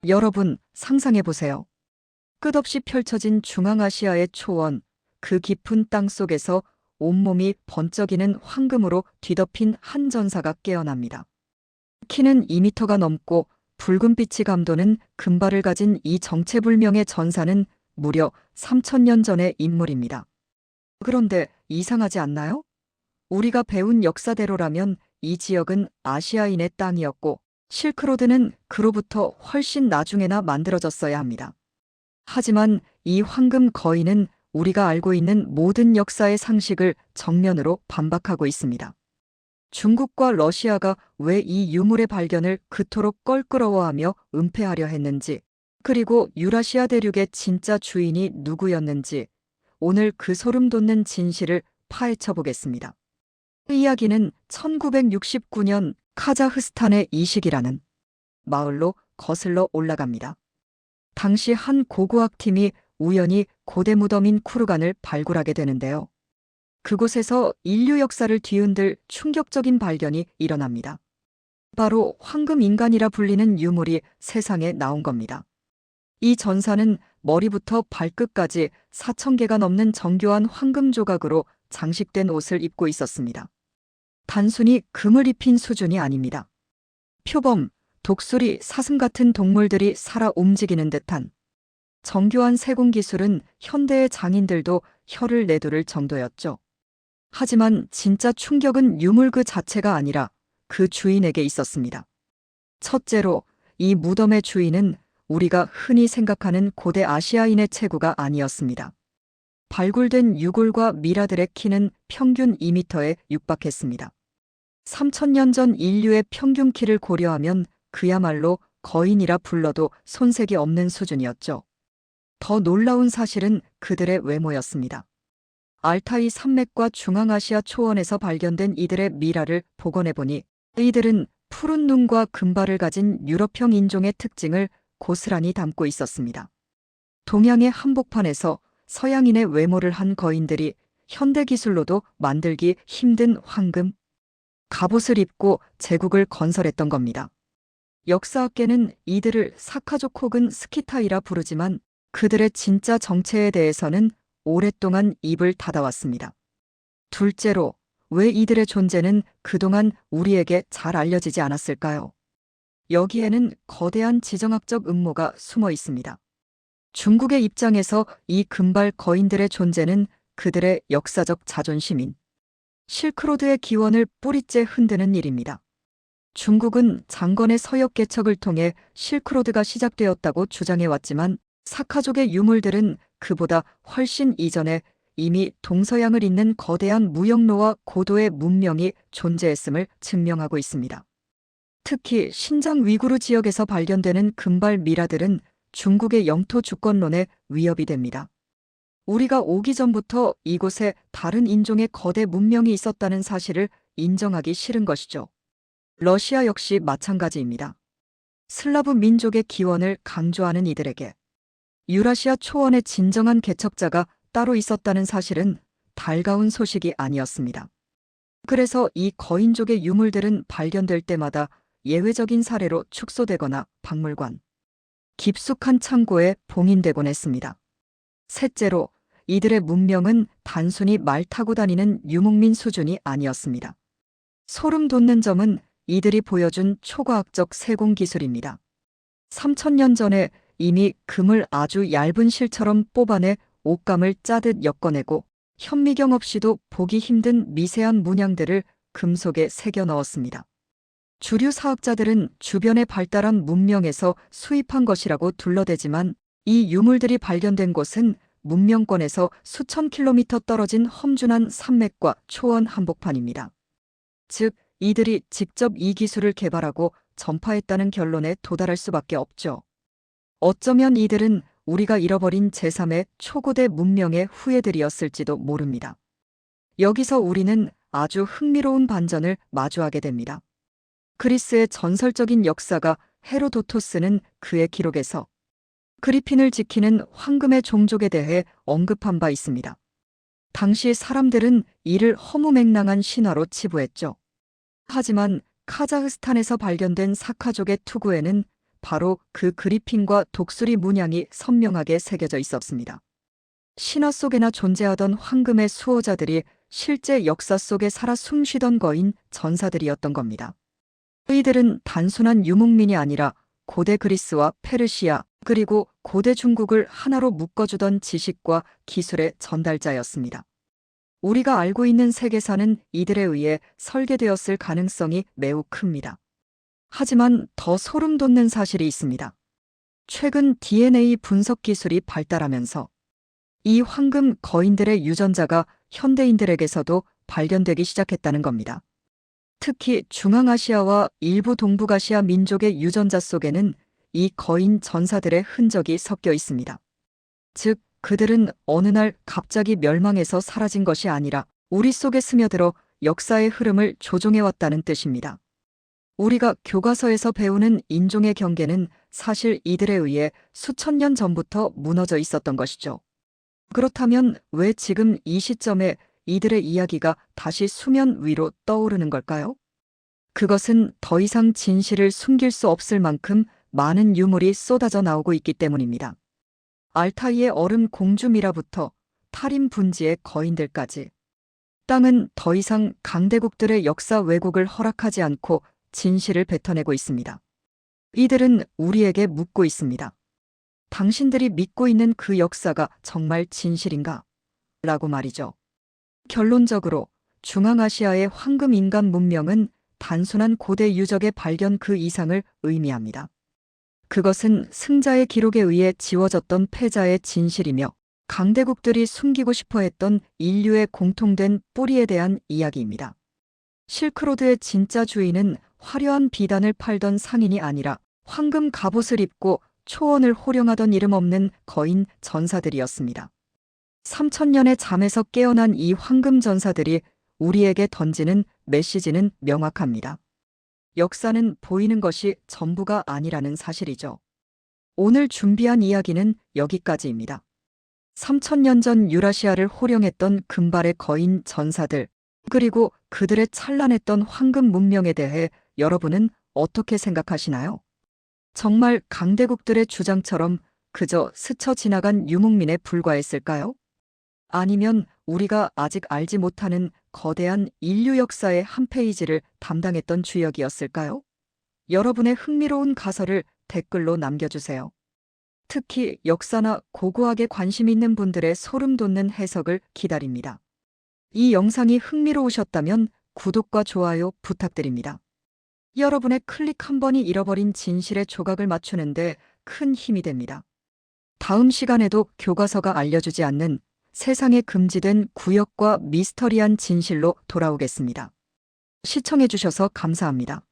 여러분, 상상해보세요. 끝없이 펼쳐진 중앙아시아의 초원, 그 깊은 땅 속에서 온몸이 번쩍이는 황금으로 뒤덮인 한 전사가 깨어납니다. 키는 2미터가 넘고 붉은 빛이 감도는 금발을 가진 이 정체불명의 전사는 무려 3000년 전의 인물입니다. 그런데 이상하지 않나요? 우리가 배운 역사대로라면 이 지역은 아시아인의 땅이었고 실크로드는 그로부터 훨씬 나중에나 만들어졌어야 합니다. 하지만 이 황금 거인은 우리가 알고 있는 모든 역사의 상식을 정면으로 반박하고 있습니다. 중국과 러시아가 왜 이 유물의 발견을 그토록 껄끄러워하며 은폐하려 했는지, 그리고 유라시아 대륙의 진짜 주인이 누구였는지, 오늘 그 소름 돋는 진실을 파헤쳐 보겠습니다. 이 이야기는 1969년 카자흐스탄의 이식이라는 마을로 거슬러 올라갑니다. 당시 한 고고학팀이 우연히 고대 무덤인 쿠르간을 발굴하게 되는데요. 그곳에서 인류 역사를 뒤흔들 충격적인 발견이 일어납니다. 바로 황금 인간이라 불리는 유물이 세상에 나온 겁니다. 이 전사는 머리부터 발끝까지 4000개가 넘는 정교한 황금 조각으로 장식된 옷을 입고 있었습니다. 단순히 금을 입힌 수준이 아닙니다. 표범, 독수리, 사슴 같은 동물들이 살아 움직이는 듯한 정교한 세공 기술은 현대의 장인들도 혀를 내두를 정도였죠. 하지만 진짜 충격은 유물 그 자체가 아니라 그 주인에게 있었습니다. 첫째로, 이 무덤의 주인은 우리가 흔히 생각하는 고대 아시아인의 체구가 아니었습니다. 발굴된 유골과 미라들의 키는 평균 2미터에 육박했습니다. 3000년 전 인류의 평균 키를 고려하면 그야말로 거인이라 불러도 손색이 없는 수준이었죠. 더 놀라운 사실은 그들의 외모였습니다. 알타이 산맥과 중앙아시아 초원에서 발견된 이들의 미라를 복원해보니 이들은 푸른 눈과 금발을 가진 유럽형 인종의 특징을 고스란히 담고 있었습니다. 동양의 한복판에서 서양인의 외모를 한 거인들이 현대 기술로도 만들기 힘든 황금 갑옷을 입고 제국을 건설했던 겁니다. 역사학계는 이들을 사카족 혹은 스키타이라 부르지만 그들의 진짜 정체에 대해서는 오랫동안 입을 닫아왔습니다. 둘째로, 왜 이들의 존재는 그동안 우리에게 잘 알려지지 않았을까요? 여기에는 거대한 지정학적 음모가 숨어 있습니다. 중국의 입장에서 이 금발 거인들의 존재는 그들의 역사적 자존심인 실크로드의 기원을 뿌리째 흔드는 일입니다. 중국은 장건의 서역 개척을 통해 실크로드가 시작되었다고 주장해왔지만 사카족의 유물들은 그보다 훨씬 이전에 이미 동서양을 잇는 거대한 무역로와 고도의 문명이 존재했음을 증명하고 있습니다. 특히 신장 위구르 지역에서 발견되는 금발 미라들은 중국의 영토 주권론에 위협이 됩니다. 우리가 오기 전부터 이곳에 다른 인종의 거대 문명이 있었다는 사실을 인정하기 싫은 것이죠. 러시아 역시 마찬가지입니다. 슬라브 민족의 기원을 강조하는 이들에게 유라시아 초원의 진정한 개척자가 따로 있었다는 사실은 달가운 소식이 아니었습니다. 그래서 이 거인족의 유물들은 발견될 때마다 예외적인 사례로 축소되거나 박물관, 깊숙한 창고에 봉인되곤 했습니다. 셋째로, 이들의 문명은 단순히 말 타고 다니는 유목민 수준이 아니었습니다. 소름 돋는 점은 이들이 보여준 초과학적 세공 기술입니다. 3000년 전에 이미 금을 아주 얇은 실처럼 뽑아내 옷감을 짜듯 엮어내고 현미경 없이도 보기 힘든 미세한 문양들을 금속에 새겨 넣었습니다. 주류 사학자들은 주변에 발달한 문명에서 수입한 것이라고 둘러대지만 이 유물들이 발견된 곳은 문명권에서 수천 킬로미터 떨어진 험준한 산맥과 초원 한복판입니다. 즉, 이들이 직접 이 기술을 개발하고 전파했다는 결론에 도달할 수밖에 없죠. 어쩌면 이들은 우리가 잃어버린 제3의 초고대 문명의 후예들이었을지도 모릅니다. 여기서 우리는 아주 흥미로운 반전을 마주하게 됩니다. 그리스의 전설적인 역사가 헤로도토스는 그의 기록에서 그리핀을 지키는 황금의 종족에 대해 언급한 바 있습니다. 당시 사람들은 이를 허무맹랑한 신화로 치부했죠. 하지만 카자흐스탄에서 발견된 사카족의 투구에는 바로 그 그리핀과 독수리 문양이 선명하게 새겨져 있었습니다. 신화 속에나 존재하던 황금의 수호자들이 실제 역사 속에 살아 숨쉬던 거인 전사들이었던 겁니다. 이들은 단순한 유목민이 아니라 고대 그리스와 페르시아 그리고 고대 중국을 하나로 묶어주던 지식과 기술의 전달자였습니다. 우리가 알고 있는 세계사는 이들에 의해 설계되었을 가능성이 매우 큽니다. 하지만 더 소름 돋는 사실이 있습니다. 최근 DNA 분석 기술이 발달하면서 이 황금 거인들의 유전자가 현대인들에게서도 발견되기 시작했다는 겁니다. 특히 중앙아시아와 일부 동북아시아 민족의 유전자 속에는 이 거인 전사들의 흔적이 섞여 있습니다. 즉, 그들은 어느 날 갑자기 멸망해서 사라진 것이 아니라 우리 속에 스며들어 역사의 흐름을 조종해왔다는 뜻입니다. 우리가 교과서에서 배우는 인종의 경계는 사실 이들에 의해 수천 년 전부터 무너져 있었던 것이죠. 그렇다면 왜 지금 이 시점에 이들의 이야기가 다시 수면 위로 떠오르는 걸까요? 그것은 더 이상 진실을 숨길 수 없을 만큼 많은 유물이 쏟아져 나오고 있기 때문입니다. 알타이의 얼음 공주 미라부터 타림 분지의 거인들까지. 땅은 더 이상 강대국들의 역사 왜곡을 허락하지 않고 진실을 뱉어내고 있습니다. 이들은 우리에게 묻고 있습니다. 당신들이 믿고 있는 그 역사가 정말 진실인가? 라고 말이죠. 결론적으로 중앙아시아의 황금 인간 문명은 단순한 고대 유적의 발견 그 이상을 의미합니다. 그것은 승자의 기록에 의해 지워졌던 패자의 진실이며 강대국들이 숨기고 싶어 했던 인류의 공통된 뿌리에 대한 이야기입니다. 실크로드의 진짜 주인은 화려한 비단을 팔던 상인이 아니라 황금 갑옷을 입고 초원을 호령하던 이름 없는 거인 전사들이었습니다. 3000년의 잠에서 깨어난 이 황금 전사들이 우리에게 던지는 메시지는 명확합니다. 역사는 보이는 것이 전부가 아니라는 사실이죠. 오늘 준비한 이야기는 여기까지입니다. 3000년 전 유라시아를 호령했던 금발의 거인 전사들, 그리고 그들의 찬란했던 황금 문명에 대해 여러분은 어떻게 생각하시나요? 정말 강대국들의 주장처럼 그저 스쳐 지나간 유목민에 불과했을까요? 아니면 우리가 아직 알지 못하는 거대한 인류 역사의 한 페이지를 담당했던 주역이었을까요? 여러분의 흥미로운 가설을 댓글로 남겨주세요. 특히 역사나 고고학에 관심 있는 분들의 소름 돋는 해석을 기다립니다. 이 영상이 흥미로우셨다면 구독과 좋아요 부탁드립니다. 여러분의 클릭 한 번이 잃어버린 진실의 조각을 맞추는데 큰 힘이 됩니다. 다음 시간에도 교과서가 알려주지 않는 세상에 금지된 구역과 미스터리한 진실로 돌아오겠습니다. 시청해주셔서 감사합니다.